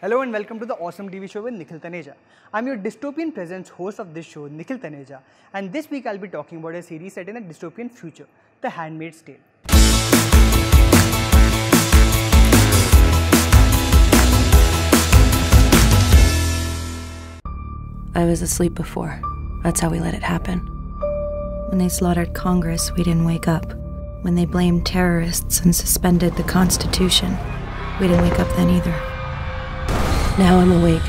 Hello and welcome to the awesome TV show with Nikhil Taneja. I'm your dystopian presence host of this show, Nikhil Taneja, and this week I'll be talking about a series set in a dystopian future, The Handmaid's Tale. I was asleep before. That's how we let it happen. When they slaughtered Congress, we didn't wake up. When they blamed terrorists and suspended the Constitution, we didn't wake up then either. Now I'm awake.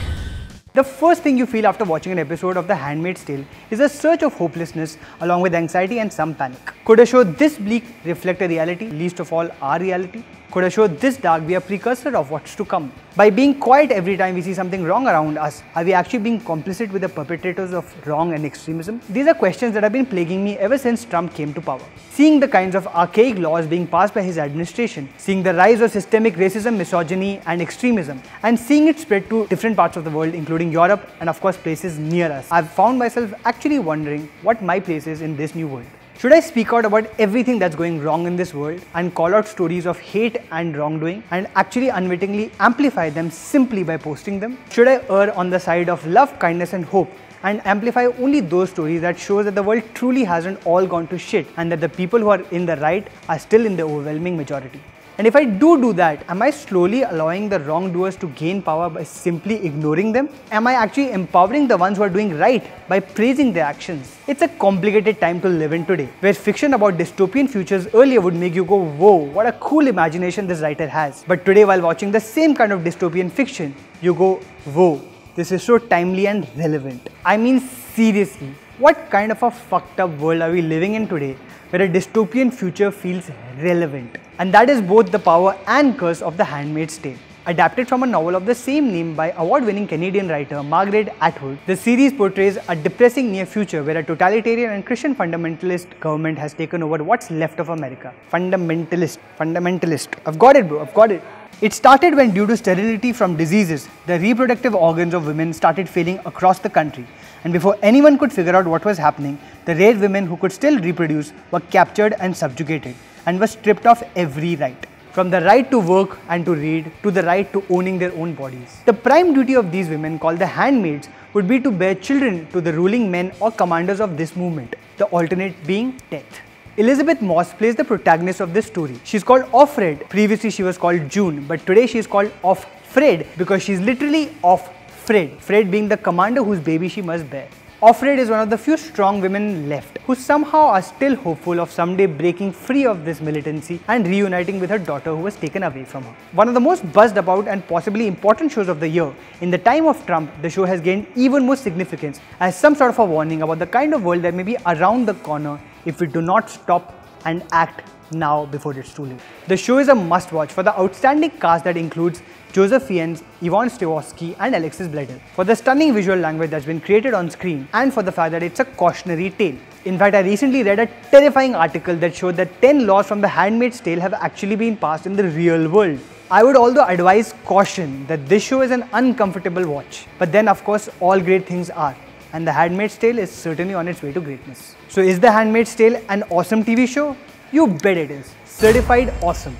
The first thing you feel after watching an episode of The Handmaid's Tale is a surge of hopelessness along with anxiety and some panic. Could a show this bleak reflect a reality, least of all our reality? Could a show this dark be a precursor of what's to come? By being quiet every time we see something wrong around us, are we actually being complicit with the perpetrators of wrong and extremism? These are questions that have been plaguing me ever since Trump came to power. Seeing the kinds of archaic laws being passed by his administration, seeing the rise of systemic racism, misogyny and extremism, and seeing it spread to different parts of the world including Europe and of course places near us, I've found myself actually wondering what my place is in this new world. Should I speak out about everything that's going wrong in this world and call out stories of hate and wrongdoing and actually unwittingly amplify them simply by posting them? Should I err on the side of love, kindness and hope and amplify only those stories that shows that the world truly hasn't all gone to shit and that the people who are in the right are still in the overwhelming majority? And if I do that, am I slowly allowing the wrongdoers to gain power by simply ignoring them? Am I actually empowering the ones who are doing right by praising their actions? It's a complicated time to live in today, where fiction about dystopian futures earlier would make you go, whoa, what a cool imagination this writer has. But today while watching the same kind of dystopian fiction, you go, whoa, this is so timely and relevant. I mean seriously, what kind of a fucked up world are we living in today where a dystopian future feels relevant? And that is both the power and curse of The Handmaid's Tale. Adapted from a novel of the same name by award-winning Canadian writer Margaret Atwood, the series portrays a depressing near future where a totalitarian and Christian fundamentalist government has taken over what's left of America. Fundamentalist. I've got it, bro, I've got it. It started when, due to sterility from diseases, the reproductive organs of women started failing across the country. And before anyone could figure out what was happening, the rare women who could still reproduce were captured and subjugated and were stripped of every right. From the right to work and to read, to the right to owning their own bodies. The prime duty of these women, called the handmaids, would be to bear children to the ruling men or commanders of this movement, the alternate being death. Elizabeth Moss plays the protagonist of this story. She's called Offred. Previously she was called June, but today she is called Offred because she's literally off Fred. Fred being the commander whose baby she must bear. Offred is one of the few strong women left who somehow are still hopeful of someday breaking free of this militancy and reuniting with her daughter who was taken away from her. One of the most buzzed about and possibly important shows of the year, in the time of Trump, the show has gained even more significance as some sort of a warning about the kind of world that may be around the corner if we do not stop and act now before it's too late. The show is a must-watch for the outstanding cast that includes Joseph Fiennes, Yvonne Stewowski and Alexis Bledel, for the stunning visual language that's been created on screen and for the fact that it's a cautionary tale. In fact, I recently read a terrifying article that showed that 10 laws from The Handmaid's Tale have actually been passed in the real world. I would although advise caution that this show is an uncomfortable watch, but then of course all great things are, and The Handmaid's Tale is certainly on its way to greatness. So is The Handmaid's Tale an awesome TV show? You bet it is. Certified awesome.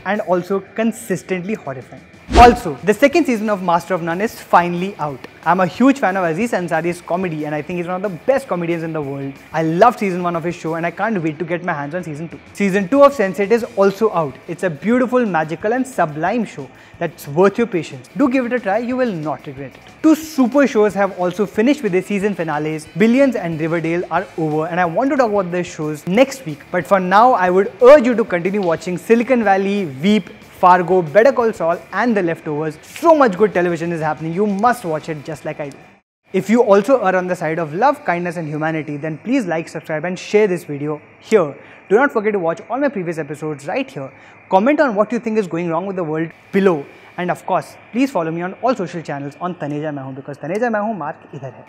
And also consistently horrifying. Also, the second season of Master of None is finally out. I'm a huge fan of Aziz Ansari's comedy and I think he's one of the best comedians in the world. I loved season 1 of his show and I can't wait to get my hands on season 2. Season 2 of Sense8 is also out. It's a beautiful, magical and sublime show that's worth your patience. Do give it a try, you will not regret it. Two super shows have also finished with their season finales. Billions and Riverdale are over and I want to talk about their shows next week. But for now, I would urge you to continue watching Silicon Valley, Veep, Fargo, Better Call Saul and The Leftovers. So much good television is happening, you must watch it just like I do. If you also are on the side of love, kindness and humanity, then please like, subscribe and share this video here. Do not forget to watch all my previous episodes right here. Comment on what you think is going wrong with the world below. And of course, please follow me on all social channels on Taneja Main Hoon because Taneja Main Hoon mark idhar hai.